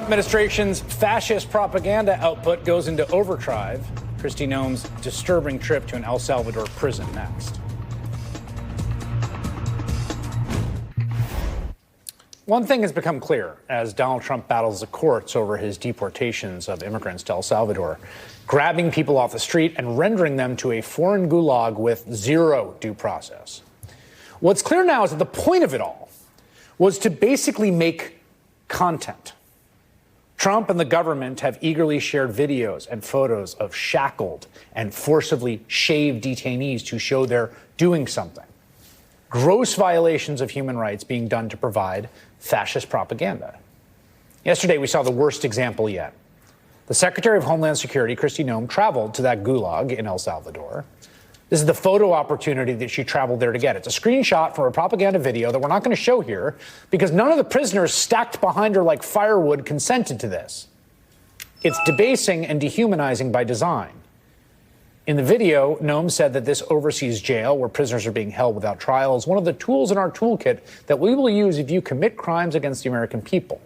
administration's fascist propaganda output goes into overdrive. Kristi Noem's disturbing trip to an El Salvador prison next. One thing has become clear as Donald Trump battles the courts over his deportations of immigrants to El Salvador, grabbing people off the street and rendering them to a foreign gulag with zero due process. What's clear now is that the point of it all was to basically make content. Trump and the government have eagerly shared videos and photos of shackled and forcibly shaved detainees to show they're doing something. Gross violations of human rights being done to provide fascist propaganda. Yesterday, we saw the worst example yet. The Secretary of Homeland Security, Kristi Noem, traveled to that gulag in El Salvador. This is the photo opportunity that she traveled there to get. It's a screenshot from a propaganda video that we're not going to show here because none of the prisoners stacked behind her like firewood consented to this. It's debasing and dehumanizing by design. In the video, Noem said that this overseas jail, where prisoners are being held without trial, is one of the tools in our toolkit that we will use if you commit crimes against the American people.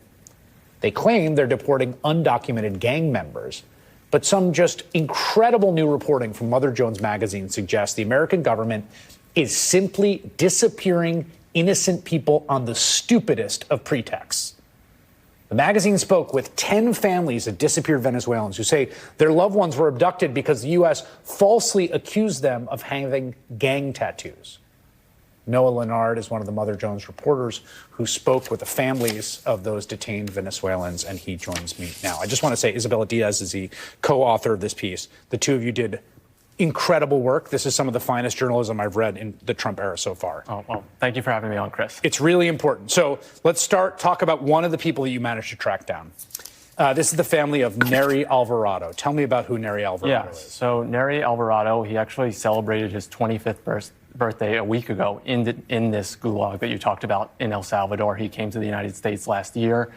They claim they're deporting undocumented gang members, but some just incredible new reporting from Mother Jones magazine suggests the American government is simply disappearing innocent people on the stupidest of pretexts. The magazine spoke with 10 families of disappeared Venezuelans who say their loved ones were abducted because the U.S. falsely accused them of having gang tattoos. Noah Leonard is one of the Mother Jones reporters who spoke with the families of those detained Venezuelans, and he joins me now. I just want to say Isabella Diaz is the co-author of this piece. The two of you did incredible work. This is some of the finest journalism I've read in the Trump era so far. Oh, well, thank you for having me on, Chris. It's really important. So let's talk about one of the people that you managed to track down. This is the family of Nery Alvarado. Tell me about who Nery Alvarado is. So Nery Alvarado, he actually celebrated his 25th birthday a week ago in this gulag that you talked about in El Salvador. He came to the United States last year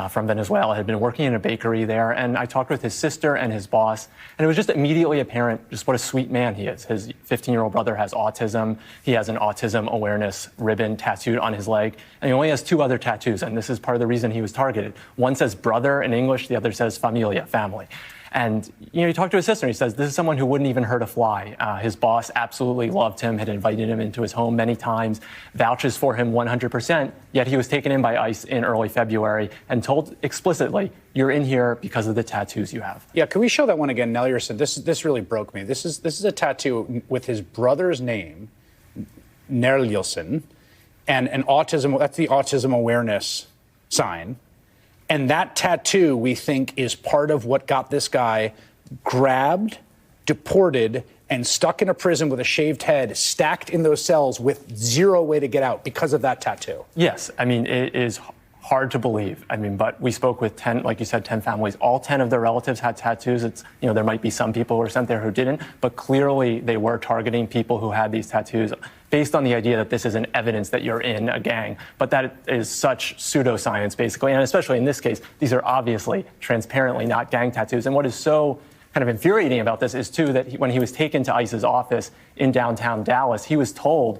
from Venezuela, had been working in a bakery there, and I talked with his sister and his boss, and it was just immediately apparent just what a sweet man he is. His 15-year-old brother has autism. He has an autism awareness ribbon tattooed on his leg, and he only has 2 other tattoos, and this is part of the reason he was targeted. One says brother in English, the other says familia, family. And, he talked to his sister, and he says, this is someone who wouldn't even hurt a fly. His boss absolutely loved him, had invited him into his home many times, vouches for him 100%, yet he was taken in by ICE in early February and told explicitly, you're in here because of the tattoos you have. Yeah, can we show that one again, Nelierson? This really broke me. This is a tattoo with his brother's name, Nerlielson, and an autism, that's the autism awareness sign. And that tattoo, we think, is part of what got this guy grabbed, deported, and stuck in a prison with a shaved head, stacked in those cells with zero way to get out because of that tattoo. Yes. I mean, it is hard to believe. I mean, but we spoke with 10, like you said, 10 families. All 10 of their relatives had tattoos. It's, there might be some people who were sent there who didn't, but clearly they were targeting people who had these tattoos based on the idea that this is an evidence that you're in a gang. But that is such pseudoscience, basically. And especially in this case, these are obviously transparently not gang tattoos. And what is so kind of infuriating about this is, too, that when he was taken to ICE's office in downtown Dallas, I was told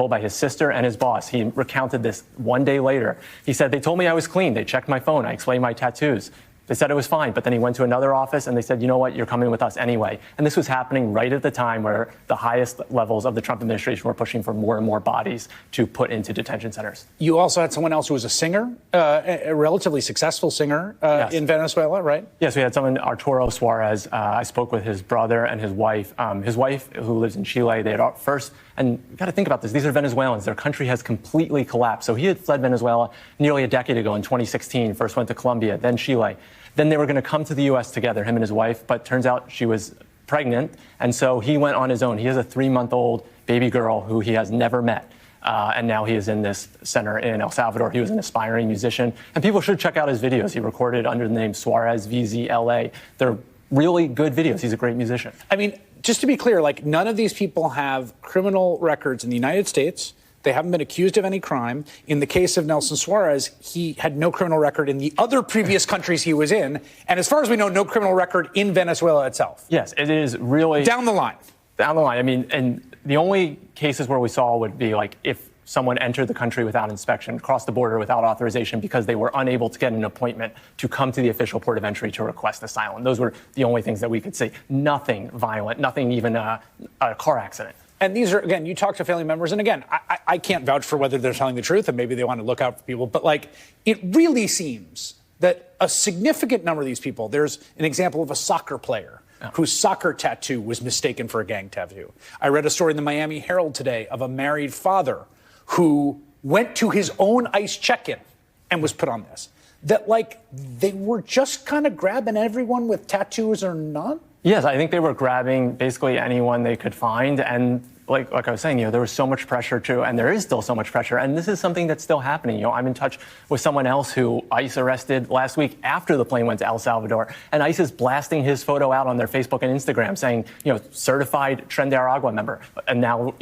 by his sister and his boss, he recounted this one day later. He said, they told me I was clean. They checked my phone. I explained my tattoos. They said it was fine, but then he went to another office and they said, you know what, you're coming with us anyway. And this was happening right at the time where the highest levels of the Trump administration were pushing for more and more bodies to put into detention centers. You also had someone else who was a singer, a relatively successful singer yes. in Venezuela, right? Yes, we had someone, Arturo Suarez. I spoke with his brother and his wife. His wife, who lives in Chile, they had first, and you got to think about this, these are Venezuelans. Their country has completely collapsed. So he had fled Venezuela nearly a decade ago in 2016, first went to Colombia, then Chile. Then they were going to come to the U.S. together, him and his wife, but turns out she was pregnant, and so he went on his own. He has a 3-month-old baby girl who he has never met, and now he is in this center in El Salvador. He was an aspiring musician, and people should check out his videos. He recorded under the name Suarez VZLA. They're really good videos. He's a great musician. I mean, just to be clear, none of these people have criminal records in the United States. They haven't been accused of any crime. In the case of Nelson Suarez, he had no criminal record in the other previous countries he was in. And as far as we know, no criminal record in Venezuela itself. Yes, it is really... Down the line. Down the line. I mean, and the only cases where we saw would be if someone entered the country without inspection, crossed the border without authorization because they were unable to get an appointment to come to the official port of entry to request asylum. Those were the only things that we could say. Nothing violent, nothing even a car accident. And these are, again, you talk to family members, and again, I can't vouch for whether they're telling the truth, and maybe they want to look out for people, but like, it really seems that a significant number of these people, there's an example of a soccer player whose soccer tattoo was mistaken for a gang tattoo. I read a story in the Miami Herald today of a married father who went to his own ICE check-in and was put on this. That, like, they were just kind of grabbing everyone with tattoos or not? Yes, I think they were grabbing basically anyone they could find. And like I was saying, there was so much pressure too, and there is still so much pressure. And this is something that's still happening. I'm in touch with someone else who ICE arrested last week after the plane went to El Salvador. And ICE is blasting his photo out on their Facebook and Instagram saying, certified Tren de Aragua member. And now,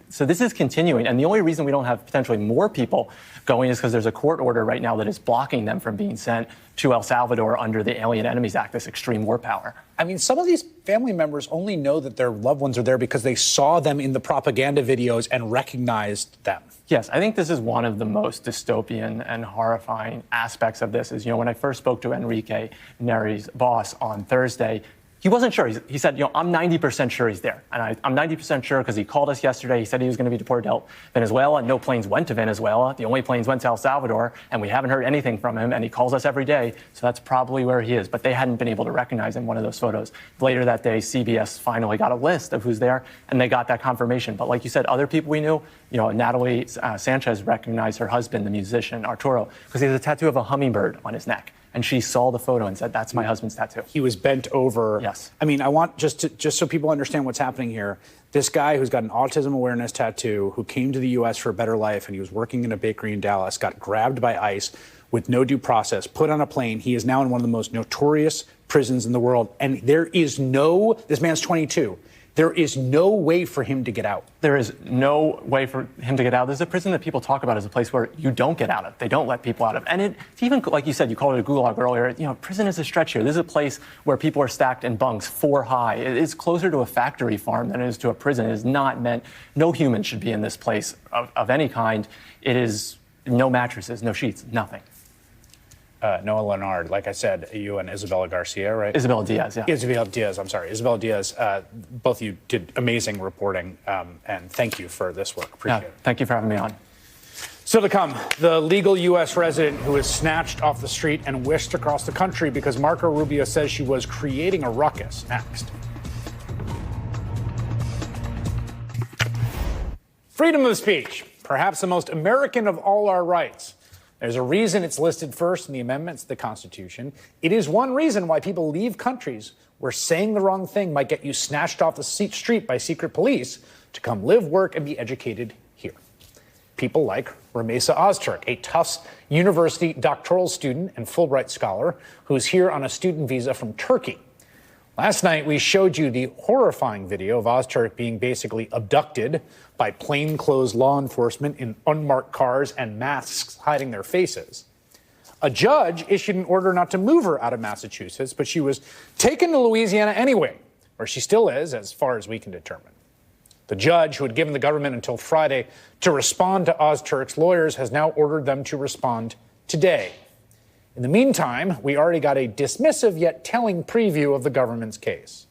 so this is continuing. And the only reason we don't have potentially more people going is because there's a court order right now that is blocking them from being sent to El Salvador under the Alien Enemies Act, this extreme war power. I mean, some of these family members only know that their loved ones are there because they saw them in the propaganda videos and recognized them. Yes, I think this is one of the most dystopian and horrifying aspects of this is, when I first spoke to Enrique Neri's boss on Thursday, he wasn't sure. He said, I'm 90% sure he's there. And I'm 90% sure because he called us yesterday. He said he was going to be deported to Venezuela. No planes went to Venezuela. The only planes went to El Salvador. And we haven't heard anything from him. And he calls us every day. So that's probably where he is. But they hadn't been able to recognize him in one of those photos. Later that day, CBS finally got a list of who's there. And they got that confirmation. But like you said, other people we knew, Natalie Sanchez recognized her husband, the musician, Arturo, because he has a tattoo of a hummingbird on his neck. And she saw the photo and said, that's my husband's tattoo. He was bent over. Yes. I mean, I want just so people understand what's happening here. This guy who's got an autism awareness tattoo, who came to the U.S. for a better life, and he was working in a bakery in Dallas, got grabbed by ICE with no due process, put on a plane. He is now in one of the most notorious prisons in the world. And this man's 22. There is no way for him to get out. There is no way for him to get out. There's a prison that people talk about as a place where you don't get out of. They don't let people out of. And it's even, like you said, you called it a gulag earlier. Prison is a stretch here. This is a place where people are stacked in bunks 4 high. It's closer to a factory farm than it is to a prison. It is not meant, no human should be in this place of any kind. It is no mattresses, no sheets, nothing. Noah Leonard, like I said, you and Isabella Garcia, right? Isabella Diaz, yeah. Isabella Diaz, I'm sorry. Isabella Diaz, both of you did amazing reporting, and thank you for this work. Appreciate it. Thank you for having me on. Still to come, the legal U.S. resident who was snatched off the street and whisked across the country because Marco Rubio says she was creating a ruckus. Next. Freedom of speech, perhaps the most American of all our rights. There's a reason it's listed first in the amendments to the Constitution. It is one reason why people leave countries where saying the wrong thing might get you snatched off the street by secret police to come live, work, and be educated here. People like Ramesa Ozturk, a Tufts University doctoral student and Fulbright scholar who's here on a student visa from Turkey. Last night, we showed you the horrifying video of Ozturk being basically abducted by plainclothes law enforcement in unmarked cars and masks hiding their faces. A judge issued an order not to move her out of Massachusetts, but she was taken to Louisiana anyway, where she still is, as far as we can determine. The judge, who had given the government until Friday to respond to Ozturk's lawyers, has now ordered them to respond today. In the meantime, we already got a dismissive yet telling preview of the government's case.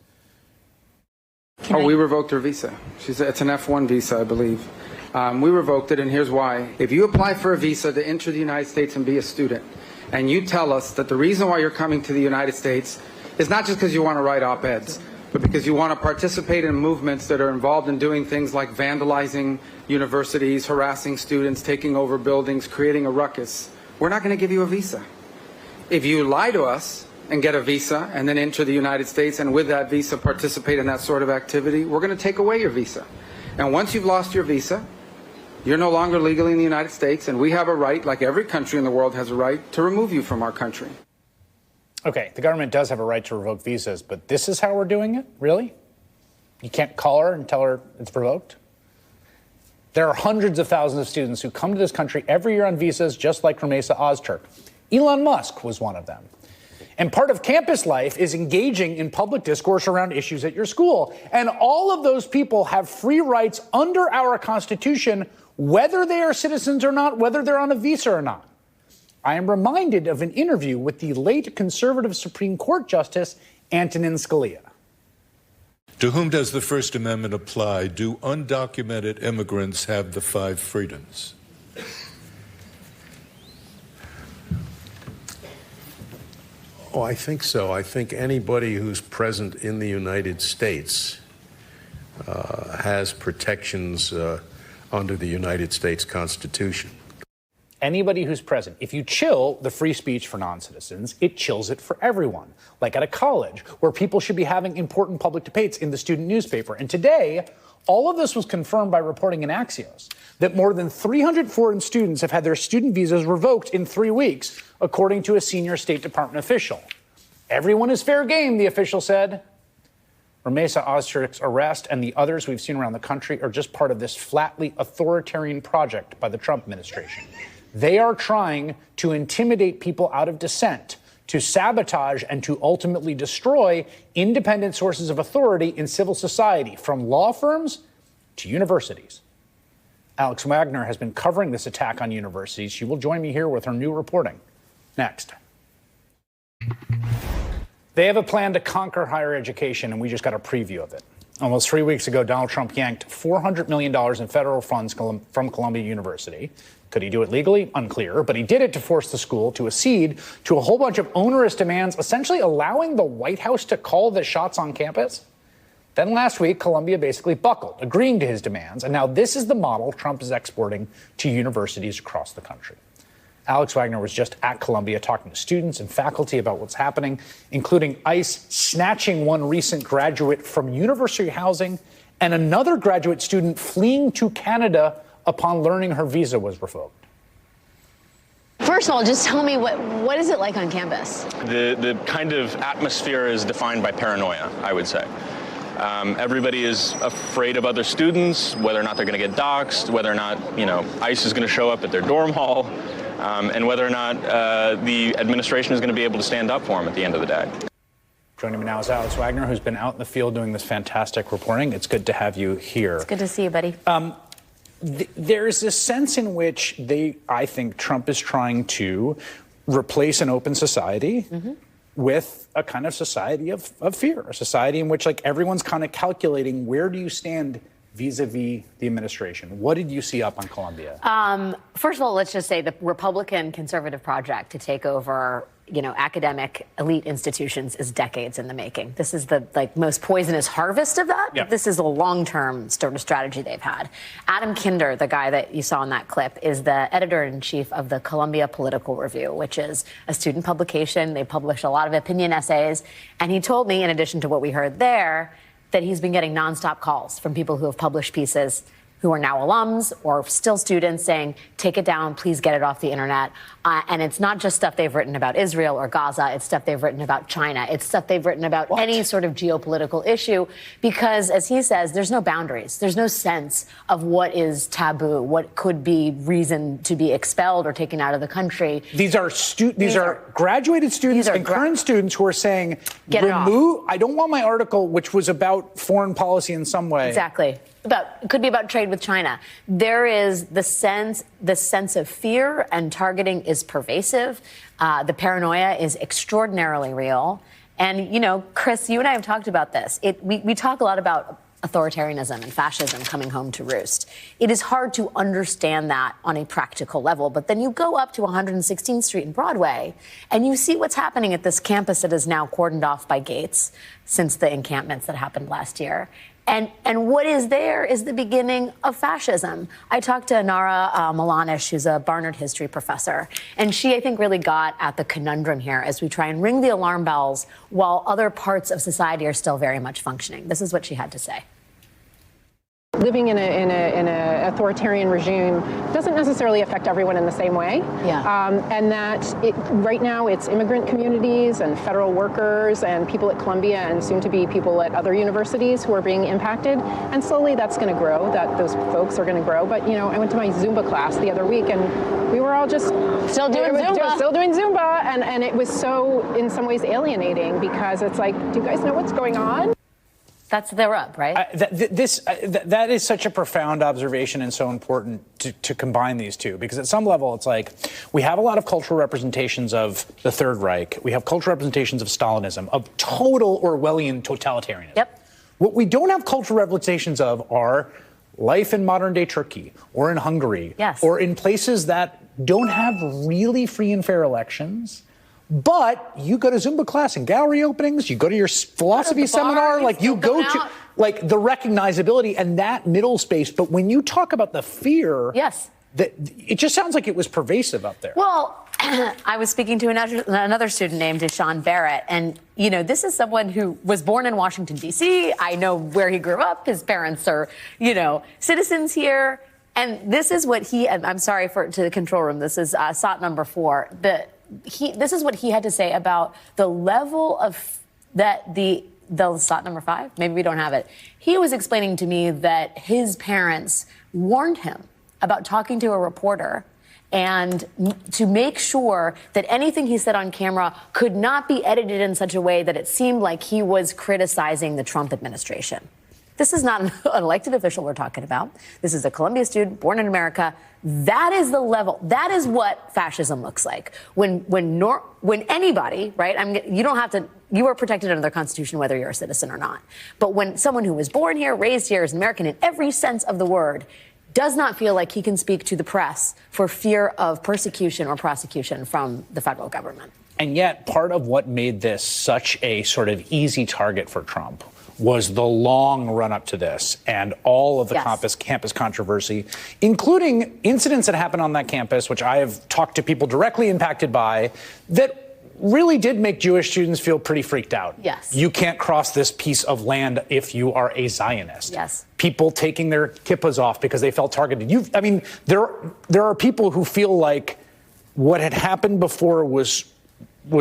We revoked her visa. It's an F1 visa, I believe. We revoked it, and here's why. If you apply for a visa to enter the United States and be a student, and you tell us that the reason why you're coming to the United States is not just because you want to write op-eds, but because you want to participate in movements that are involved in doing things like vandalizing universities, harassing students, taking over buildings, creating a ruckus, we're not going to give you a visa. If you lie to us and get a visa and then enter the United States and with that visa participate in that sort of activity, we're going to take away your visa. And once you've lost your visa, you're no longer legally in the United States, and we have a right, like every country in the world has a right, to remove you from our country. Okay, the government does have a right to revoke visas, but this is how we're doing it? Really? You can't call her and tell her it's revoked? There are hundreds of thousands of students who come to this country every year on visas just like Ramesa Ozturk. Elon Musk was one of them. And part of campus life is engaging in public discourse around issues at your school. And all of those people have free rights under our Constitution whether they are citizens or not, whether they're on a visa or not. I am reminded of an interview with the late conservative Supreme Court Justice Antonin Scalia. To whom does the First Amendment apply? Do undocumented immigrants have the 5 freedoms? Oh, I think so. I think anybody who's present in the United States has protections under the United States Constitution. Anybody who's present. If you chill the free speech for non-citizens, it chills it for everyone. Like at a college, where people should be having important public debates in the student newspaper. And today, all of this was confirmed by reporting in Axios that more than 300 foreign students have had their student visas revoked in 3 weeks, according to a senior State Department official. Everyone is fair game, the official said. Ramesa Ozturk's arrest and the others we've seen around the country are just part of this flatly authoritarian project by the Trump administration. They are trying to intimidate people out of dissent, to sabotage and to ultimately destroy independent sources of authority in civil society, from law firms to universities. Alex Wagner has been covering this attack on universities. She will join me here with her new reporting. Next. They have a plan to conquer higher education, and we just got a preview of it. Almost 3 weeks ago, Donald Trump yanked $400 million in federal funds from Columbia University. Could he do it legally? Unclear. But he did it to force the school to accede to a whole bunch of onerous demands, essentially allowing the White House to call the shots on campus. Then last week, Columbia basically buckled, agreeing to his demands. And now this is the model Trump is exporting to universities across the country. Alex Wagner was just at Columbia talking to students and faculty about what's happening, including ICE snatching one recent graduate from university housing and another graduate student fleeing to Canada upon learning her visa was revoked. First of all, just tell me what is it like on campus? The kind of atmosphere is defined by paranoia, I would say. Everybody is afraid of other students, whether or not they're going to get doxxed, whether or not, ICE is going to show up at their dorm hall, and whether or not the administration is going to be able to stand up for them at the end of the day. Joining me now is Alex Wagner, who's been out in the field doing this fantastic reporting. It's good to have you here. It's good to see you, buddy. There's this sense in which I think Trump is trying to replace an open society with a kind of society of fear, a society in which everyone's kind of calculating, where do you stand vis-a-vis the administration? What did you see up on Columbia? First of all, let's just say the Republican conservative project to take over, academic elite institutions is decades in the making. This is the most poisonous harvest of that. Yeah. This is a long-term sort of strategy they've had. Adam Kinder, the guy that you saw in that clip, is the editor-in-chief of the Columbia Political Review, which is a student publication. They publish a lot of opinion essays. And he told me, in addition to what we heard there, that he's been getting nonstop calls from people who have published pieces who are now alums or still students saying, take it down, please get it off the internet. And it's not just stuff they've written about Israel or Gaza, it's stuff they've written about China. It's stuff they've written about any sort of geopolitical issue because, as he says, there's no boundaries. There's no sense of what is taboo, what could be reason to be expelled or taken out of the country. These are graduated students and current students who are saying, I don't want my article, which was about foreign policy in some way. Exactly. It could be about trade with China. There is the sense of fear and targeting is pervasive. The paranoia is extraordinarily real. And, Chris, you and I have talked about this. We talk a lot about authoritarianism and fascism coming home to roost. It is hard to understand that on a practical level. But then you go up to 116th Street and Broadway, and you see what's happening at this campus that is now cordoned off by gates since the encampments that happened last year. And what is there is the beginning of fascism. I talked to Anara Milanish, who's a Barnard history professor, and she, I think, really got at the conundrum here as we try and ring the alarm bells while other parts of society are still very much functioning. This is what she had to say. Living in an authoritarian regime doesn't necessarily affect everyone in the same way. Yeah. And that right now it's immigrant communities and federal workers and people at Columbia and soon to be people at other universities who are being impacted. And slowly that's going to grow, that those folks are going to grow. But, I went to my Zumba class the other week and we were all just still doing Zumba. And it was so, in some ways, alienating because it's like, do you guys know what's going on? That's the rub, right? That is such a profound observation and so important to combine these two, because at some level it's like we have a lot of cultural representations of the Third Reich. We have cultural representations of Stalinism, of total Orwellian totalitarianism. Yep. What we don't have cultural representations of are life in modern day Turkey or in Hungary, yes, or in places that don't have really free and fair elections. But you go to Zumba class and gallery openings, you go to your philosophy seminar, like you go to, like the recognizability and that middle space. But when you talk about the fear, yes, it just sounds like it was pervasive up there. Well, I was speaking to another student named Deshaun Barrett, and, you know, this is someone who was born in Washington, D.C. I know where he grew up. His parents are, you know, citizens here. And this is what and I'm sorry to the control room, this is SOT number 4, this is what he had to say about the level of the SOT number 5. Maybe we don't have it. He was explaining to me that his parents warned him about talking to a reporter and to make sure that anything he said on camera could not be edited in such a way that it seemed like he was criticizing the Trump administration. This is not an elected official we're talking about. This is a Columbia student born in America. That is the level. That is what fascism looks like. When anybody, right? You don't have to. You are protected under the Constitution whether you're a citizen or not. But when someone who was born here, raised here, is American in every sense of the word, does not feel like he can speak to the press for fear of persecution or prosecution from the federal government. And yet, part of what made this such a sort of easy target for Trump was the long run up to this and all of the campus controversy, including incidents that happened on that campus, which I have talked to people directly impacted by, that really did make Jewish students feel pretty freaked out. Yes. You can't cross this piece of land if you are a Zionist. Yes. People taking their kippahs off because they felt targeted. There are people who feel like what had happened before was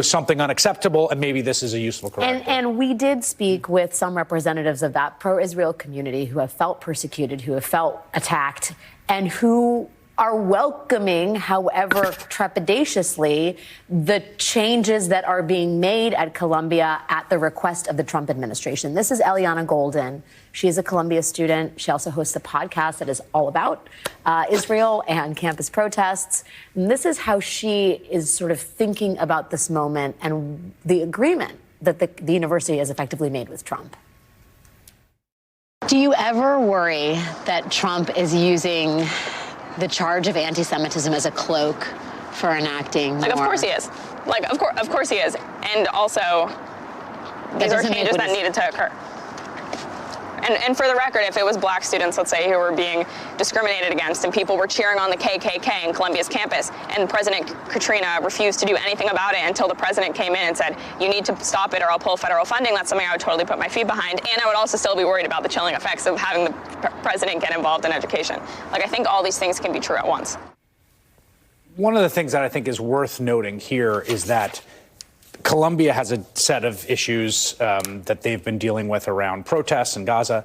something unacceptable, and maybe this is a useful corrective. And we did speak with some representatives of that pro-Israel community who have felt persecuted, who have felt attacked, and who are welcoming, however trepidatiously, the changes that are being made at Columbia at the request of the Trump administration. This is Eliana Golden. She is a Columbia student. She also hosts a podcast that is all about Israel and campus protests. And this is how she is sort of thinking about this moment and the agreement that the university has effectively made with Trump. Do you ever worry that Trump is using the charge of anti-Semitism as a cloak for enacting more? Like, of course he is. Like, of course he is. And also, these are changes that needed to occur. And for the record, if it was black students, let's say, who were being discriminated against and people were cheering on the KKK in Columbia's campus and President Katrina refused to do anything about it until the president came in and said, you need to stop it or I'll pull federal funding, that's something I would totally put my feet behind. And I would also still be worried about the chilling effects of having the president get involved in education. Like, I think all these things can be true at once. One of the things that I think is worth noting here is that Columbia has a set of issues that they've been dealing with around protests in Gaza.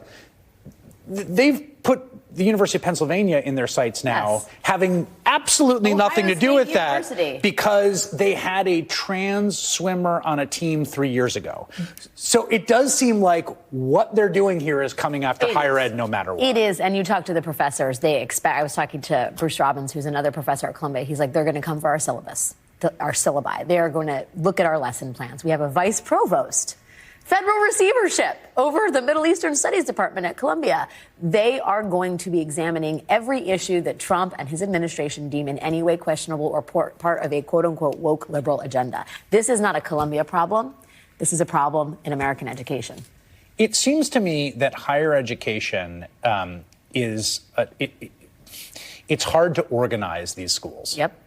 They've put the University of Pennsylvania in their sights now, having absolutely nothing to do with that because they had a trans swimmer on a team 3 years ago. So it does seem like what they're doing here is coming after higher ed no matter what. It is, and you talk to the professors, they expect, I was talking to Bruce Robbins, who's another professor at Columbia, he's like, they're going to come for our syllabus. Our syllabi. They are going to look at our lesson plans. We have a vice provost, federal receivership over the Middle Eastern Studies Department at Columbia. They are going to be examining every issue that Trump and his administration deem in any way questionable or part of a quote-unquote woke liberal agenda. This is not a Columbia problem. This is a problem in American education. It seems to me that higher education it's hard to organize these schools. Yep.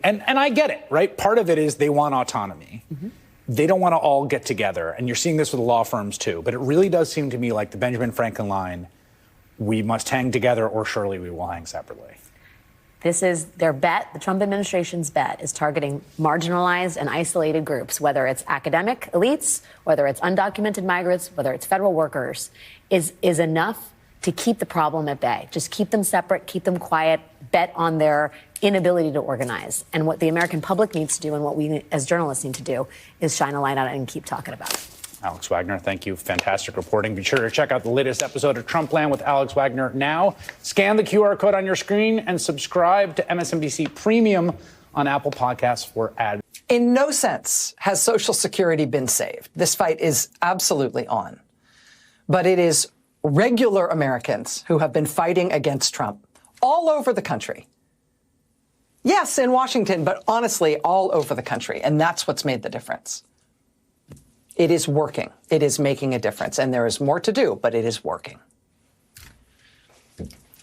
And I get it, right? Part of it is they want autonomy. Mm-hmm. They don't want to all get together. And you're seeing this with law firms, too. But it really does seem to me like the Benjamin Franklin line, we must hang together or surely we will hang separately. This is their bet. The Trump administration's bet is targeting marginalized and isolated groups, whether it's academic elites, whether it's undocumented migrants, whether it's federal workers, is enough to keep the problem at bay. Just keep them separate, keep them quiet, bet on their inability to organize. And what the American public needs to do and what we as journalists need to do is shine a light on it and keep talking about it. Alex Wagner, thank you. Fantastic reporting. Be sure to check out the latest episode of Trumpland with Alex Wagner now. Scan the QR code on your screen and subscribe to MSNBC Premium on Apple Podcasts for ads. In no sense has Social Security been saved. This fight is absolutely on. But it is regular Americans who have been fighting against Trump all over the country. Yes, in Washington, but honestly, all over the country. And that's what's made the difference. It is working. It is making a difference. And there is more to do, but it is working.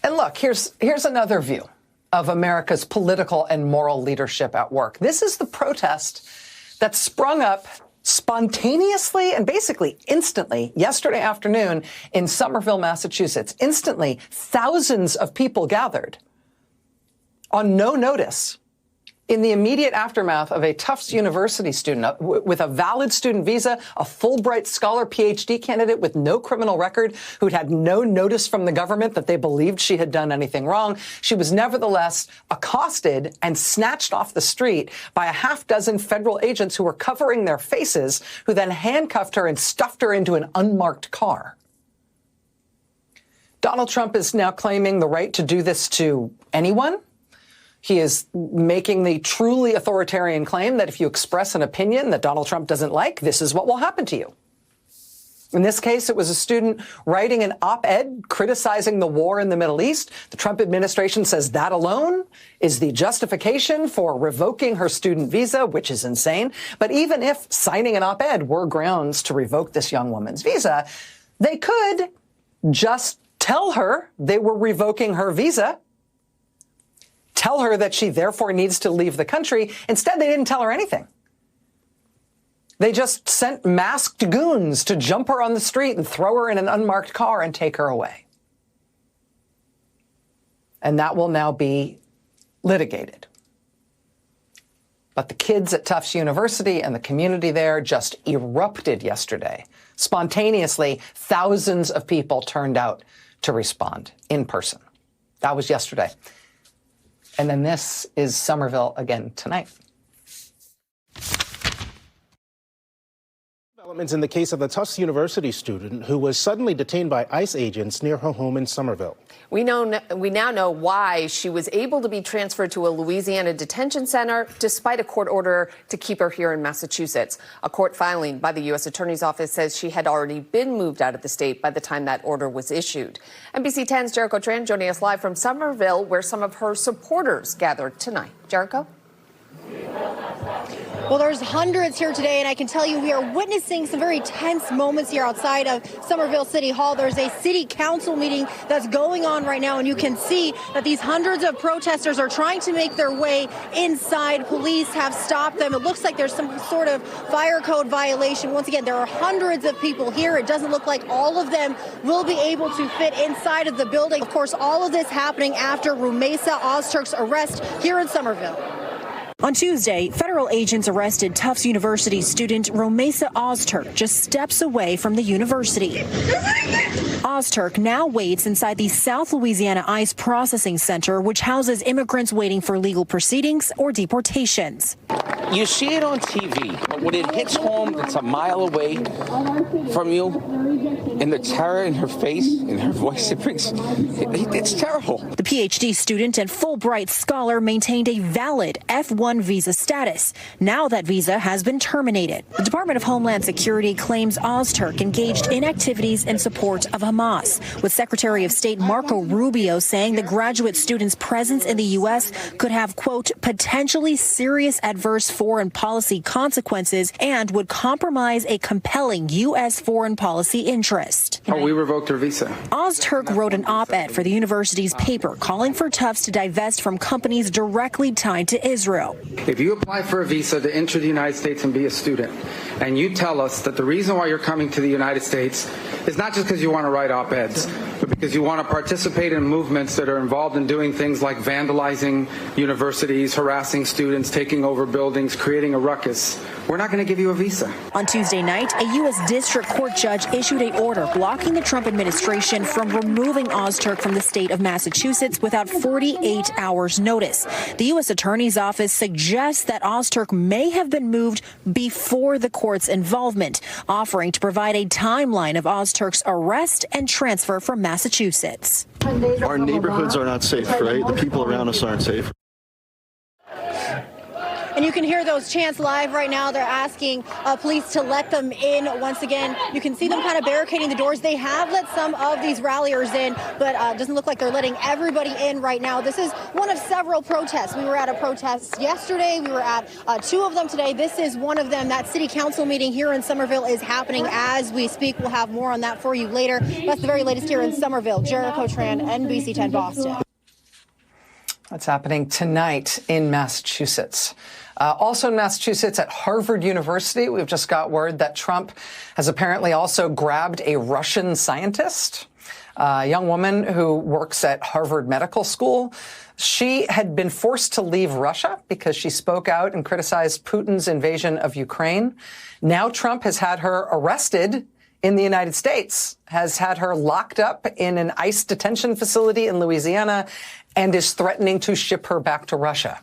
And look, here's another view of America's political and moral leadership at work. This is the protest that sprung up spontaneously and basically instantly yesterday afternoon in Somerville, Massachusetts. Instantly, thousands of people gathered on no notice in the immediate aftermath of a Tufts University student with a valid student visa, a Fulbright scholar PhD candidate with no criminal record who'd had no notice from the government that they believed she had done anything wrong. She was nevertheless accosted and snatched off the street by a half dozen federal agents who were covering their faces, who then handcuffed her and stuffed her into an unmarked car. Donald Trump is now claiming the right to do this to anyone. He is making the truly authoritarian claim that if you express an opinion that Donald Trump doesn't like, this is what will happen to you. In this case, it was a student writing an op-ed criticizing the war in the Middle East. The Trump administration says that alone is the justification for revoking her student visa, which is insane. But even if signing an op-ed were grounds to revoke this young woman's visa, they could just tell her they were revoking her visa, tell her that she therefore needs to leave the country. Instead, they didn't tell her anything. They just sent masked goons to jump her on the street and throw her in an unmarked car and take her away. And that will now be litigated. But the kids at Tufts University and the community there just erupted yesterday. Spontaneously, thousands of people turned out to respond in person. That was yesterday. And then this is Somerville again tonight. Developments in the case of the Tufts University student who was suddenly detained by ICE agents near her home in Somerville. We now know why she was able to be transferred to a Louisiana detention center despite a court order to keep her here in Massachusetts. A court filing by the U.S. Attorney's Office says she had already been moved out of the state by the time that order was issued. NBC 10's Jericho Tran joining us live from Somerville, where some of her supporters gathered tonight. Jericho? Well, there's hundreds here today, and I can tell you we are witnessing some very tense moments here outside of Somerville City Hall. There's a city council meeting that's going on right now, and you can see that these hundreds of protesters are trying to make their way inside. Police have stopped them. It looks like there's some sort of fire code violation. Once again, there are hundreds of people here. It doesn't look like all of them will be able to fit inside of the building. Of course, all of this happening after Rumeysa Ozturk's arrest here in Somerville. On Tuesday, federal agents arrested Tufts University student Rumeysa Ozturk just steps away from the university. Ozturk now waits inside the South Louisiana ICE Processing Center, which houses immigrants waiting for legal proceedings or deportations. You see it on TV, but when it hits home, it's a mile away from you, and the terror in her face, in her voice, it's terrible. The PhD student and Fulbright scholar maintained a valid F1 visa status. Now that visa has been terminated. The Department of Homeland Security claims Ozturk engaged in activities in support of Hamas, with Secretary of State Marco Rubio saying the graduate student's presence in the U.S. could have, quote, potentially serious adverse foreign policy consequences and would compromise a compelling U.S. foreign policy interest. Oh, we revoked her visa. Ozturk wrote an op-ed for the university's paper calling for Tufts to divest from companies directly tied to Israel. If you apply for a visa to enter the United States and be a student, and you tell us that the reason why you're coming to the United States is not just because you want to write op-eds, but because you want to participate in movements that are involved in doing things like vandalizing universities, harassing students, taking over buildings, creating a ruckus, we're not going to give you a visa. On Tuesday night, a U.S. District Court judge issued an order blocking the Trump administration from removing Ozturk from the state of Massachusetts without 48 hours notice. The U.S. Attorney's Office suggests that Ozturk may have been moved before the court's involvement, offering to provide a timeline of Ozturk's arrest and transfer from Massachusetts. Our neighborhoods are not safe, right? The people around us aren't safe. And you can hear those chants live right now. They're asking police to let them in. Once again, you can see them kind of barricading the doors. They have let some of these ralliers in, but it doesn't look like they're letting everybody in right now. This is one of several protests. We were at a protest yesterday. We were at two of them today. This is one of them. That city council meeting here in Somerville is happening as we speak. We'll have more on that for you later. That's the very latest here in Somerville. Jericho Tran, NBC 10 Boston. That's happening tonight in Massachusetts. Also in Massachusetts at Harvard University, we've just got word that Trump has apparently also grabbed a Russian scientist, a young woman who works at Harvard Medical School. She had been forced to leave Russia because she spoke out and criticized Putin's invasion of Ukraine. Now Trump has had her arrested in the United States, has had her locked up in an ICE detention facility in Louisiana, and is threatening to ship her back to Russia.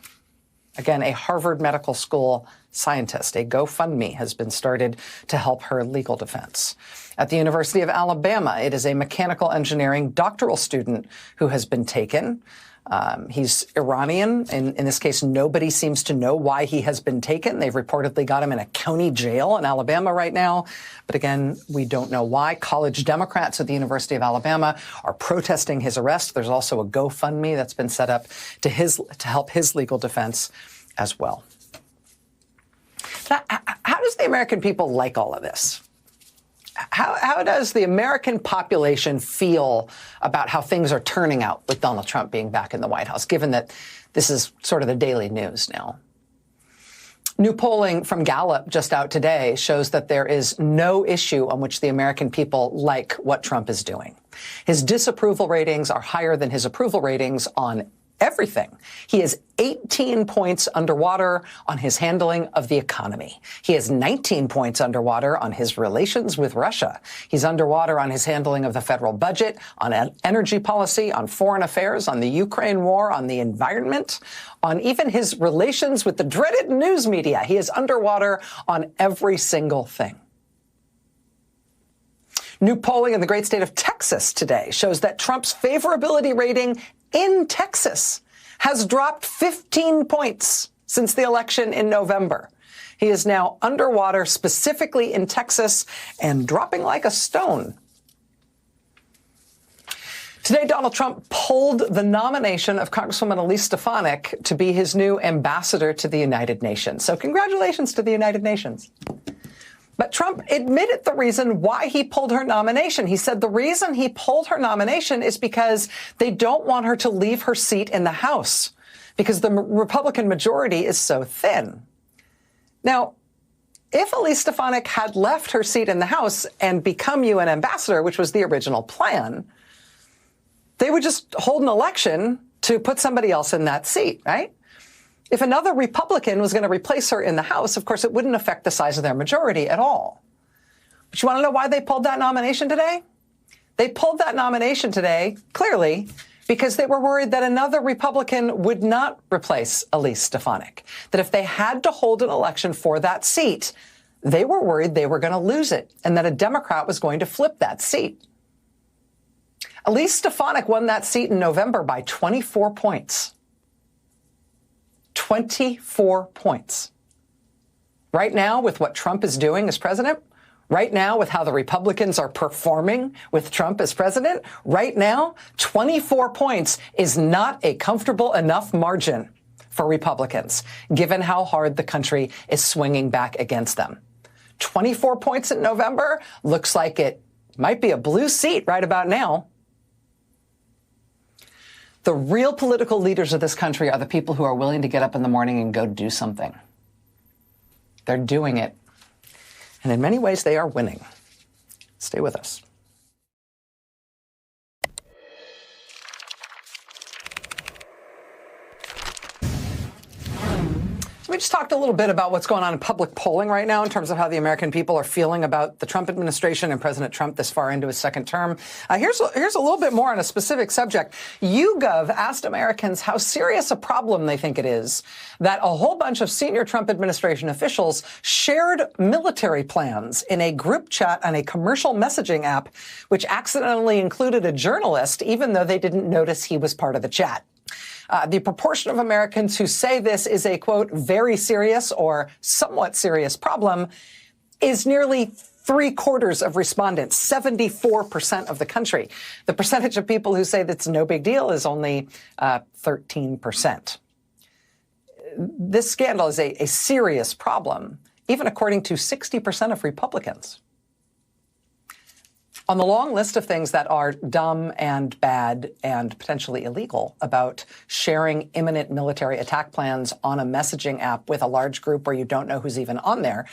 Again, a Harvard Medical School scientist. A GoFundMe has been started to help her legal defense. At the University of Alabama, it is a mechanical engineering doctoral student who has been taken. He's Iranian. In this case, nobody seems to know why he has been taken. They've reportedly got him in a county jail in Alabama right now. But again, we don't know why. College Democrats at the University of Alabama are protesting his arrest. There's also a GoFundMe that's been set up to help his legal defense as well. Now, how does the American people like all of this? How does the American population feel about how things are turning out with Donald Trump being back in the White House, given that this is sort of the daily news now? New polling from Gallup just out today shows that there is no issue on which the American people like what Trump is doing. His disapproval ratings are higher than his approval ratings on everything. He is 18 points underwater on his handling of the economy. He is 19 points underwater on his relations with Russia. He's underwater on his handling of the federal budget, on energy policy, on foreign affairs, on the Ukraine war, on the environment, on even his relations with the dreaded news media. He is underwater on every single thing. New polling in the great state of Texas today shows that Trump's favorability rating in Texas has dropped 15 points since the election in November. He is now underwater, specifically in Texas, and dropping like a stone. Today, Donald Trump pulled the nomination of Congresswoman Elise Stefanik to be his new ambassador to the United Nations. So congratulations to the United Nations. But Trump admitted the reason why he pulled her nomination. He said the reason he pulled her nomination is because they don't want her to leave her seat in the House because the Republican majority is so thin. Now, if Elise Stefanik had left her seat in the House and become UN ambassador, which was the original plan, they would just hold an election to put somebody else in that seat, right? If another Republican was going to replace her in the House, of course, it wouldn't affect the size of their majority at all. But you want to know why they pulled that nomination today? They pulled that nomination today, clearly, because they were worried that another Republican would not replace Elise Stefanik. That if they had to hold an election for that seat, they were worried they were going to lose it and that a Democrat was going to flip that seat. Elise Stefanik won that seat in November by 24 points. 24 points. Right now, with what Trump is doing as president, right now with how the Republicans are performing with Trump as president, right now, 24 points is not a comfortable enough margin for Republicans, given how hard the country is swinging back against them. 24 points in November looks like it might be a blue seat right about now. The real political leaders of this country are the people who are willing to get up in the morning and go do something. They're doing it. And in many ways, they are winning. Stay with us. We just talked a little bit about what's going on in public polling right now in terms of how the American people are feeling about the Trump administration and President Trump this far into his second term. Here's a little bit more on a specific subject. YouGov asked Americans how serious a problem they think it is that a whole bunch of senior Trump administration officials shared military plans in a group chat on a commercial messaging app, which accidentally included a journalist, even though they didn't notice he was part of the chat. The proportion of Americans who say this is a, quote, very serious or somewhat serious problem is nearly 3/4 of respondents, 74% of the country. The percentage of people who say that's no big deal is only 13%. This scandal is a serious problem, even according to 60% of Republicans. On the long list of things that are dumb and bad and potentially illegal about sharing imminent military attack plans on a messaging app with a large group where you don't know who's even on there,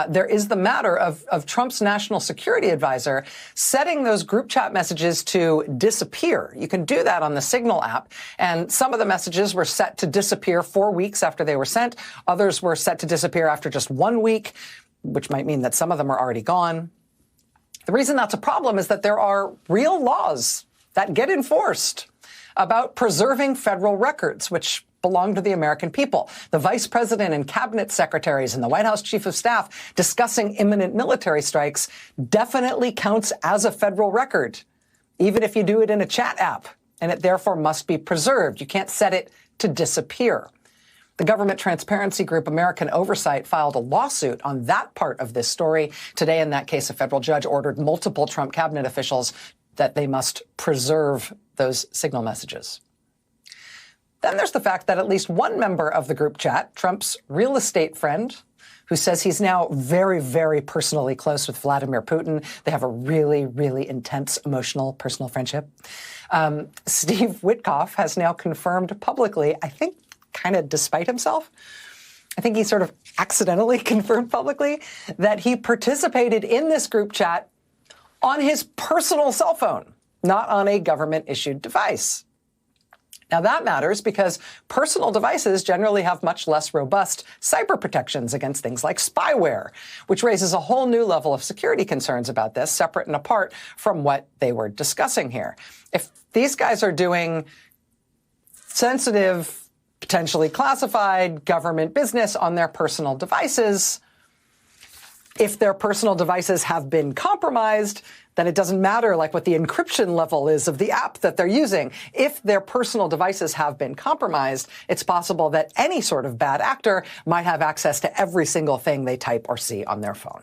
there is the matter of Trump's national security advisor setting those group chat messages to disappear. You can do that on the Signal app, and some of the messages were set to disappear 4 weeks after they were sent. Others were set to disappear after just 1 week, which might mean that some of them are already gone. The reason that's a problem is that there are real laws that get enforced about preserving federal records, which belong to the American people. The vice president and cabinet secretaries and the White House chief of staff discussing imminent military strikes definitely counts as a federal record, even if you do it in a chat app, and it therefore must be preserved. You can't set it to disappear. The government transparency group American Oversight filed a lawsuit on that part of this story. Today, in that case, a federal judge ordered multiple Trump cabinet officials that they must preserve those Signal messages. Then there's the fact that at least one member of the group chat, Trump's real estate friend, who says he's now very, very personally close with Vladimir Putin. They have a really, really intense, emotional, personal friendship. Steve Witkoff has now confirmed publicly, I think, kind of despite himself, I think he sort of accidentally confirmed publicly that he participated in this group chat on his personal cell phone, not on a government-issued device. Now, that matters because personal devices generally have much less robust cyber protections against things like spyware, which raises a whole new level of security concerns about this, separate and apart from what they were discussing here. If these guys are doing sensitive, potentially classified government business on their personal devices, if their personal devices have been compromised, then it doesn't matter like what the encryption level is of the app that they're using. If their personal devices have been compromised, it's possible that any sort of bad actor might have access to every single thing they type or see on their phone.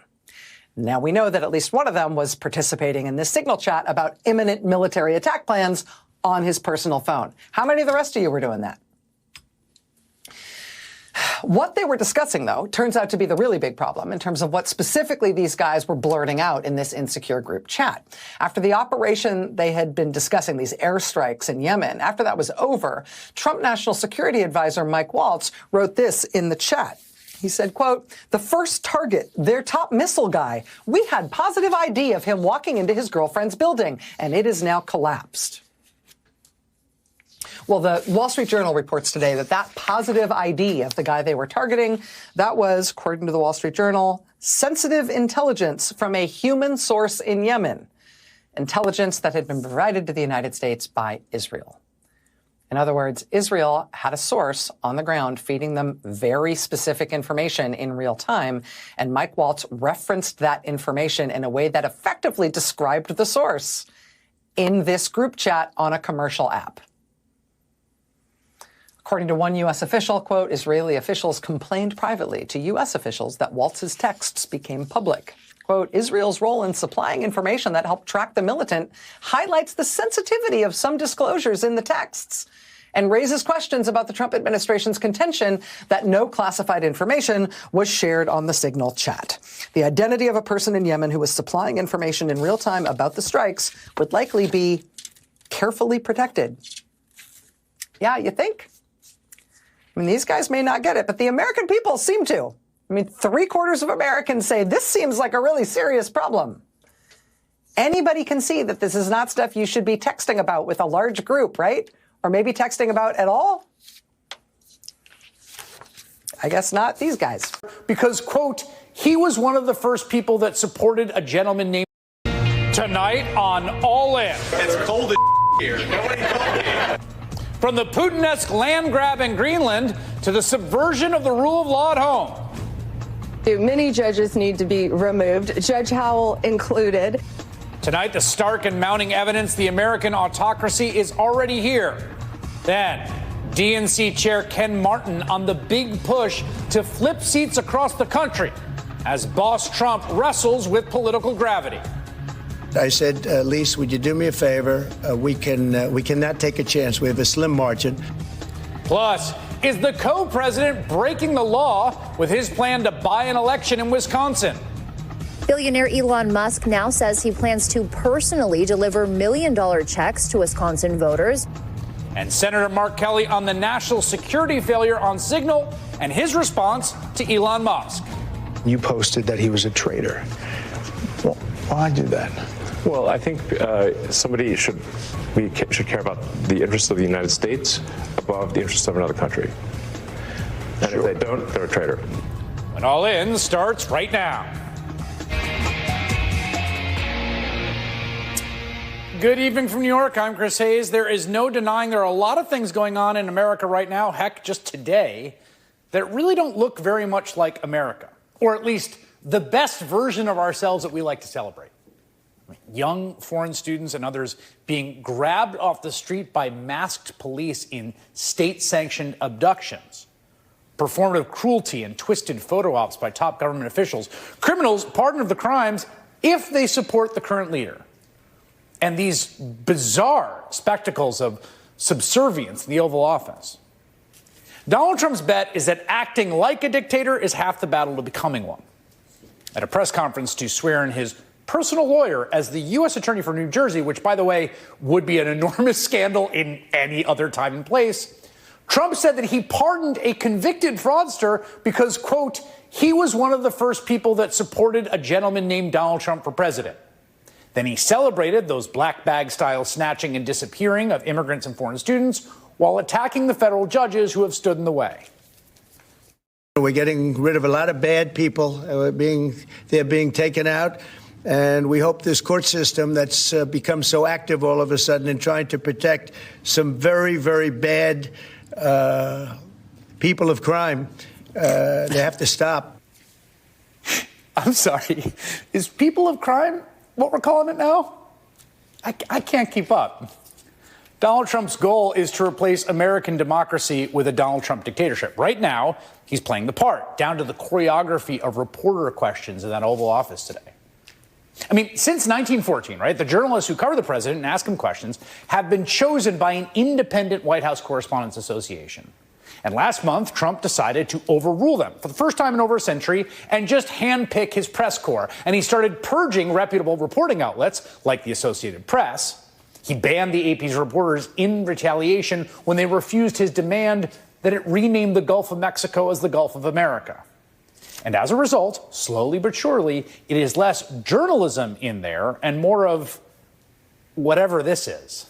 Now, we know that at least one of them was participating in this Signal chat about imminent military attack plans on his personal phone. How many of the rest of you were doing that? What they were discussing, though, turns out to be the really big problem in terms of what specifically these guys were blurting out in this insecure group chat. After the operation they had been discussing, these airstrikes in Yemen, after that was over, Trump National Security Advisor Mike Waltz wrote this in the chat. He said, quote, "The first target, their top missile guy. We had positive ID of him walking into his girlfriend's building, and it is now collapsed." Well, the Wall Street Journal reports today that that positive ID of the guy they were targeting, that was, according to the Wall Street Journal, sensitive intelligence from a human source in Yemen, intelligence that had been provided to the United States by Israel. In other words, Israel had a source on the ground feeding them very specific information in real time, and Mike Waltz referenced that information in a way that effectively described the source in this group chat on a commercial app. According to one U.S. official, quote, "Israeli officials complained privately to U.S. officials that Waltz's texts became public. Quote, Israel's role in supplying information that helped track the militant highlights the sensitivity of some disclosures in the texts and raises questions about the Trump administration's contention that no classified information was shared on the Signal chat. The identity of a person in Yemen who was supplying information in real time about the strikes would likely be carefully protected." Yeah, you think? I mean, these guys may not get it, but the American people seem to. I mean, 3/4 of Americans say this seems like a really serious problem. Anybody can see that this is not stuff you should be texting about with a large group, right? Or maybe texting about at all. I guess not these guys. Because, quote, he was one of the first people that supported a gentleman named tonight on All In. It's cold as here. Nobody told me. From the Putin-esque land grab in Greenland to the subversion of the rule of law at home. Many judges need to be removed, Judge Howell included. Tonight, the stark and mounting evidence the American autocracy is already here. Then, DNC Chair Ken Martin on the big push to flip seats across the country as boss Trump wrestles with political gravity. I said, Lise, would you do me a favor? We cannot take a chance. We have a slim margin. Plus, is the co-president breaking the law with his plan to buy an election in Wisconsin? Billionaire Elon Musk now says he plans to personally deliver million-dollar checks to Wisconsin voters. And Senator Mark Kelly on the national security failure on Signal and his response to Elon Musk. You posted that he was a traitor. Well, why do that? Well, I think we should care about the interests of the United States above the interests of another country. And if they don't, they're a traitor. When All In starts right now. Good evening from New York. I'm Chris Hayes. There is no denying there are a lot of things going on in America right now, heck, just today, that really don't look very much like America, or at least the best version of ourselves that we like to celebrate. Young foreign students and others being grabbed off the street by masked police in state-sanctioned abductions. Performative cruelty and twisted photo ops by top government officials. Criminals pardoned of the crimes if they support the current leader. And these bizarre spectacles of subservience in the Oval Office. Donald Trump's bet is that acting like a dictator is half the battle to becoming one. At a press conference to swear in his personal lawyer as the U.S. Attorney for New Jersey, which, by the way, would be an enormous scandal in any other time and place, Trump said that he pardoned a convicted fraudster because, quote, he was one of the first people that supported a gentleman named Donald Trump for president. Then he celebrated those black bag-style snatching and disappearing of immigrants and foreign students while attacking the federal judges who have stood in the way. We're getting rid of a lot of bad people. They're being taken out. And we hope this court system that's become so active all of a sudden in trying to protect some very, very bad people of crime, they have to stop. I'm sorry. Is people of crime what we're calling it now? I can't keep up. Donald Trump's goal is to replace American democracy with a Donald Trump dictatorship. Right now, he's playing the part, down to the choreography of reporter questions in that Oval Office today. I mean, since 1914, right, the journalists who cover the president and ask him questions have been chosen by an independent White House Correspondents Association. And last month, Trump decided to overrule them for the first time in over a century and just handpick his press corps. And he started purging reputable reporting outlets like the Associated Press. He banned the AP's reporters in retaliation when they refused his demand that it rename the Gulf of Mexico as the Gulf of America. And as a result, slowly but surely, it is less journalism in there and more of whatever this is.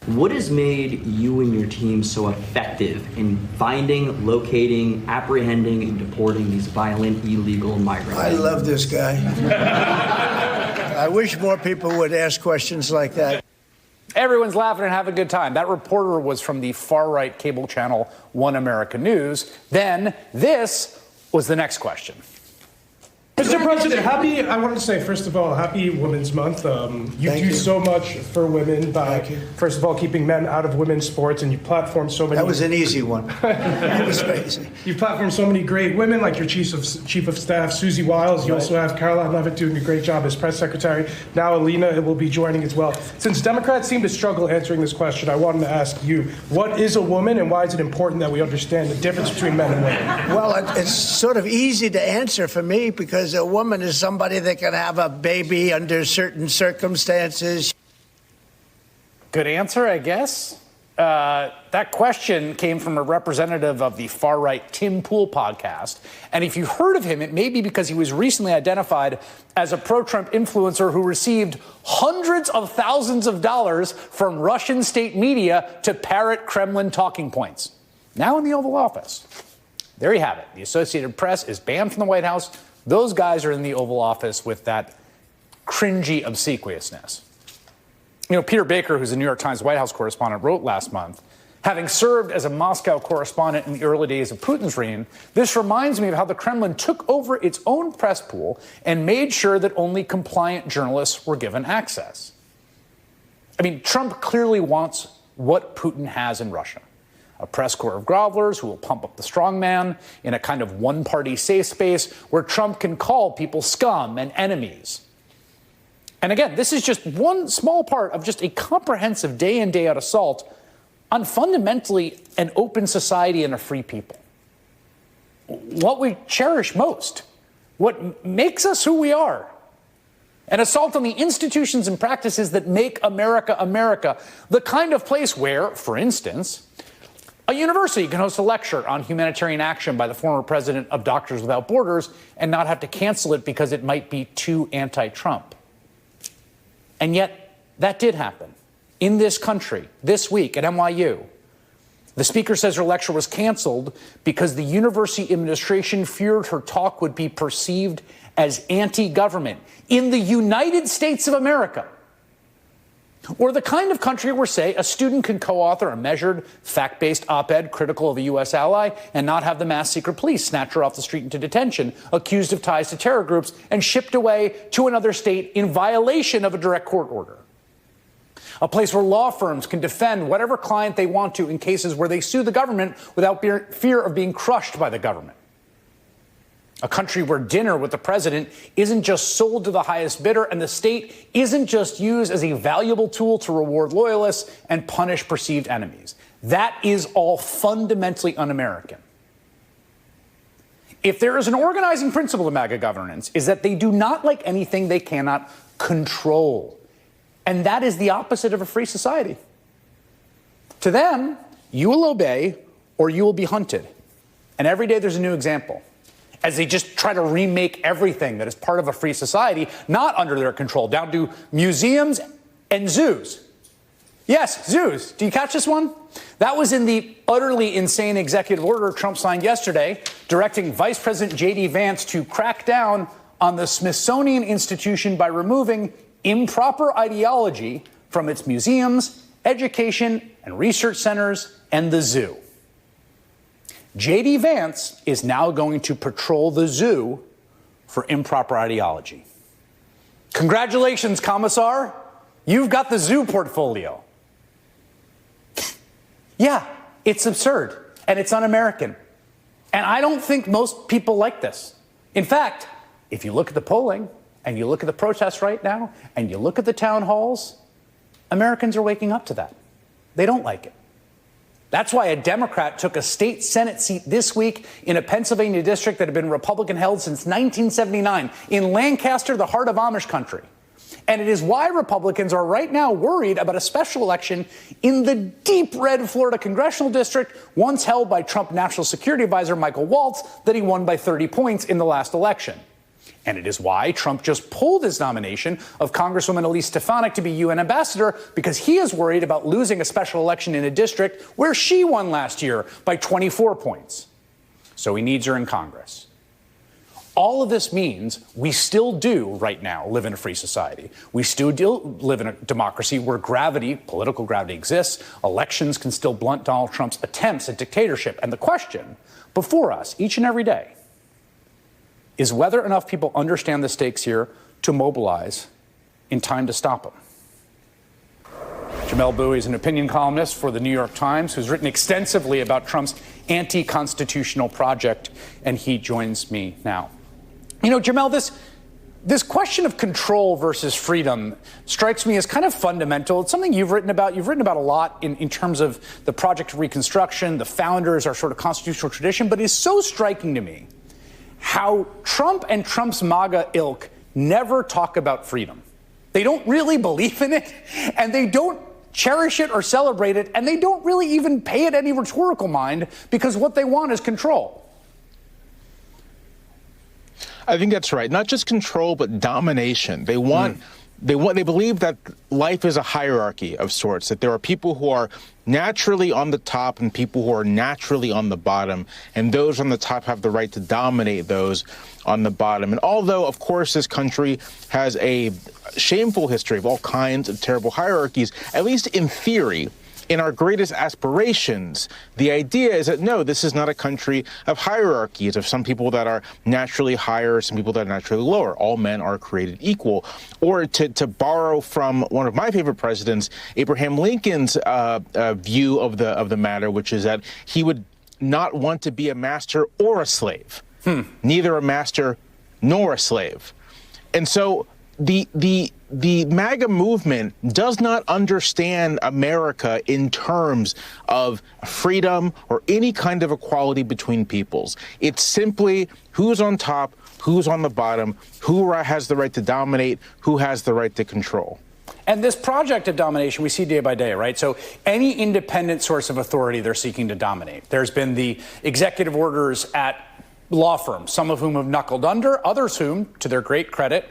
What has made you and your team so effective in finding, locating, apprehending, and deporting these violent, illegal migrants? I love this guy. I wish more people would ask questions like that. Everyone's laughing and having a good time. That reporter was from the far-right cable channel One America News. Then this was the next question. Mr. President, I want to say, first of all, happy Women's Month. You do so much for women by, first of all, keeping men out of women's sports, and you platform so many. That was an easy one. That was crazy. You platform so many great women, like your Chief of Staff, Susie Wiles. You also have Caroline Leavitt doing a great job as press secretary. Now Alina will be joining as well. Since Democrats seem to struggle answering this question, I wanted to ask you, what is a woman, and why is it important that we understand the difference between men and women? Well, it's sort of easy to answer for me because a woman is somebody that can have a baby under certain circumstances. Good answer, I guess. That question came from a representative of the far-right Tim Pool podcast. And if you've heard of him, it may be because he was recently identified as a pro-Trump influencer who received hundreds of thousands of dollars from Russian state media to parrot Kremlin talking points. Now in the Oval Office. There you have it. The Associated Press is banned from the White House. Those guys are in the Oval Office with that cringy obsequiousness. You know, Peter Baker, who's a New York Times White House correspondent, wrote last month, having served as a Moscow correspondent in the early days of Putin's reign, this reminds me of how the Kremlin took over its own press pool and made sure that only compliant journalists were given access. I mean, Trump clearly wants what Putin has in Russia. A press corps of grovelers who will pump up the strongman in a kind of one-party safe space where Trump can call people scum and enemies. And again, this is just one small part of just a comprehensive day in, day out assault on fundamentally an open society and a free people. What we cherish most, what makes us who we are. An assault on the institutions and practices that make America America, the kind of place where, for instance, a university can host a lecture on humanitarian action by the former president of Doctors Without Borders and not have to cancel it because it might be too anti-Trump. And yet, that did happen in this country this week at NYU. The speaker says her lecture was canceled because the university administration feared her talk would be perceived as anti-government in the United States of America. Or the kind of country where, say, a student can co-author a measured, fact-based op-ed critical of a U.S. ally and not have the mass secret police snatch her off the street into detention, accused of ties to terror groups, and shipped away to another state in violation of a direct court order. A place where law firms can defend whatever client they want to in cases where they sue the government without fear of being crushed by the government. A country where dinner with the president isn't just sold to the highest bidder and the state isn't just used as a valuable tool to reward loyalists and punish perceived enemies. That is all fundamentally un-American. If there is an organizing principle of MAGA governance, is that they do not like anything they cannot control. And that is the opposite of a free society. To them, you will obey or you will be hunted. And every day there's a new example, as they just try to remake everything that is part of a free society, not under their control, down to museums and zoos. Yes, zoos. Do you catch this one? That was in the utterly insane executive order Trump signed yesterday, directing Vice President J.D. Vance to crack down on the Smithsonian Institution by removing improper ideology from its museums, education and research centers, and the zoo. J.D. Vance is now going to patrol the zoo for improper ideology. Congratulations, Commissar. You've got the zoo portfolio. Yeah, it's absurd and it's un-American. And I don't think most people like this. In fact, if you look at the polling and you look at the protests right now and you look at the town halls, Americans are waking up to that. They don't like it. That's why a Democrat took a state Senate seat this week in a Pennsylvania district that had been Republican held since 1979 in Lancaster, the heart of Amish country. And it is why Republicans are right now worried about a special election in the deep red Florida congressional district, once held by Trump National Security Advisor Michael Waltz, that he won by 30 points in the last election. And it is why Trump just pulled his nomination of Congresswoman Elise Stefanik to be UN ambassador, because he is worried about losing a special election in a district where she won last year by 24 points. So he needs her in Congress. All of this means we still do right now live in a free society. We still do live in a democracy where gravity, political gravity exists. Elections can still blunt Donald Trump's attempts at dictatorship. And the question before us each and every day is whether enough people understand the stakes here to mobilize in time to stop them. Jamelle Bouie is an opinion columnist for the New York Times who's written extensively about Trump's anti-constitutional project, and he joins me now. You know, Jamelle, this question of control versus freedom strikes me as kind of fundamental. It's something you've written about. You've written about a lot in terms of the Project of Reconstruction, the founders, our sort of constitutional tradition, but it's so striking to me how Trump and Trump's MAGA ilk never talk about freedom. They don't really believe in it, and they don't cherish it or celebrate it, and they don't really even pay it any rhetorical mind, because what they want is control. I think that's right. Not just control, but domination. They want they believe that life is a hierarchy of sorts, that there are people who are naturally on the top and people who are naturally on the bottom, and those on the top have the right to dominate those on the bottom. And although, of course, this country has a shameful history of all kinds of terrible hierarchies, at least in theory, in our greatest aspirations, the idea is that, no, this is not a country of hierarchies, of some people that are naturally higher, some people that are naturally lower. All men are created equal. Or to borrow from one of my favorite presidents, Abraham Lincoln's view of the matter, which is that he would not want to be a master or a slave, neither a master nor a slave. And so the MAGA movement does not understand America in terms of freedom or any kind of equality between peoples. It's simply who's on top, who's on the bottom, who has the right to dominate, who has the right to control. And this project of domination we see day by day, right? So any independent source of authority they're seeking to dominate. There's been the executive orders at law firms, some of whom have knuckled under, others whom, to their great credit,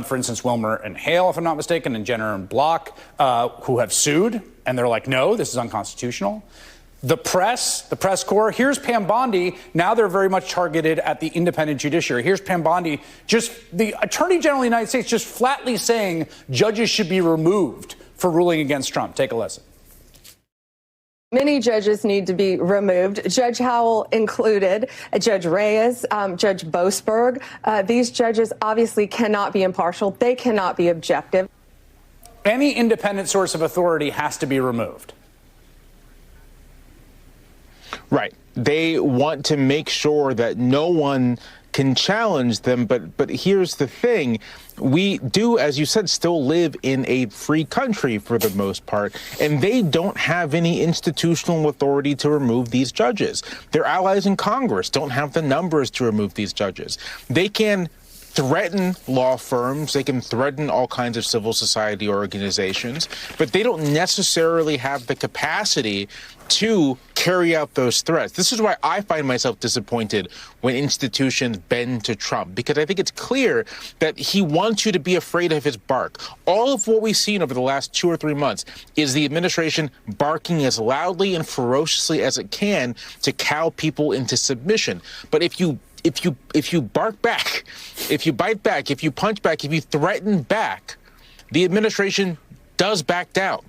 for instance, Wilmer and Hale, if I'm not mistaken, and Jenner and Block, who have sued, and they're like, no, this is unconstitutional. The press corps, here's Pam Bondi. Now they're very much targeted at the independent judiciary. Here's Pam Bondi, just the Attorney General of the United States, just flatly saying judges should be removed for ruling against Trump. Take a listen. Many judges need to be removed, Judge Howell included, Judge Reyes, Judge Boasberg. These judges obviously cannot be impartial. They cannot be objective. Any independent source of authority has to be removed. Right. They want to make sure that no one can challenge them. But here's the thing. We do, as you said, still live in a free country for the most part, and they don't have any institutional authority to remove these judges. Their allies in Congress don't have the numbers to remove these judges. They can threaten law firms, they can threaten all kinds of civil society organizations, but they don't necessarily have the capacity to carry out those threats. This is why I find myself disappointed when institutions bend to Trump, because I think it's clear that he wants you to be afraid of his bark. All of what we've seen over the last 2 or 3 months is the administration barking as loudly and ferociously as it can to cow people into submission. But if you bark back, if you bite back, if you punch back, if you threaten back, the administration does back down,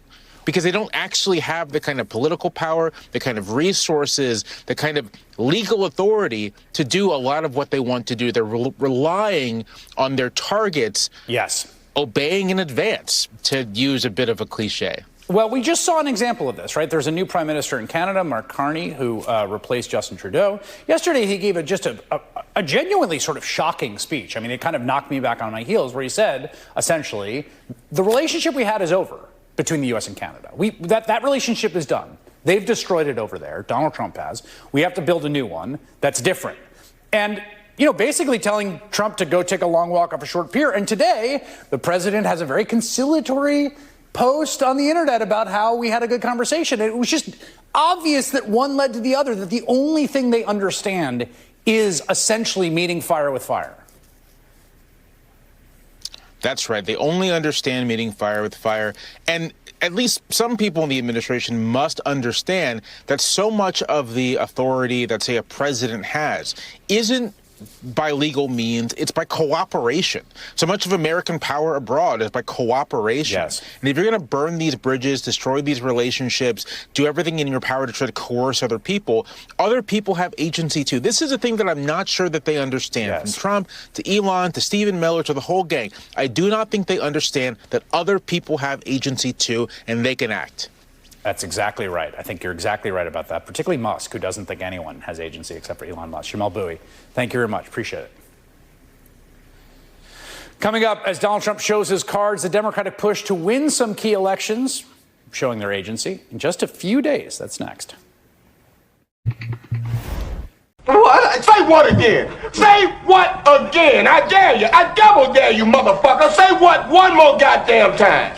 because they don't actually have the kind of political power, the kind of resources, the kind of legal authority to do a lot of what they want to do. They're relying on their targets, yes, obeying in advance, to use a bit of a cliche. Well, we just saw an example of this, right? There's a new prime minister in Canada, Mark Carney, who replaced Justin Trudeau. Yesterday, he gave just a genuinely sort of shocking speech. I mean, it kind of knocked me back on my heels, where he said, essentially, the relationship we had is over between the U.S. and Canada. That relationship is done. They've destroyed it over there. Donald Trump has. We have to build a new one that's different. And, you know, basically telling Trump to go take a long walk off a short pier. And today, the president has a very conciliatory post on the internet about how we had a good conversation. It was just obvious that one led to the other, that the only thing they understand is essentially meeting fire with fire. That's right. They only understand meeting fire with fire. And at least some people in the administration must understand that so much of the authority that, say, a president has isn't by legal means, it's by cooperation. So much of American power abroad is by cooperation. Yes. And if you're going to burn these bridges, destroy these relationships, do everything in your power to try to coerce other people have agency too. This is a thing that I'm not sure that they understand. Yes. From Trump to Elon to Stephen Miller to the whole gang, I do not think they understand that other people have agency too, and they can act. That's exactly right. I think you're exactly right about that, particularly Musk, who doesn't think anyone has agency except for Elon Musk. Jamal Bowie, thank you very much. Appreciate it. Coming up, as Donald Trump shows his cards, the Democratic push to win some key elections, showing their agency in just a few days. That's next. What? Say what again? Say what again? I dare you. I double dare you, motherfucker. Say what one more goddamn time.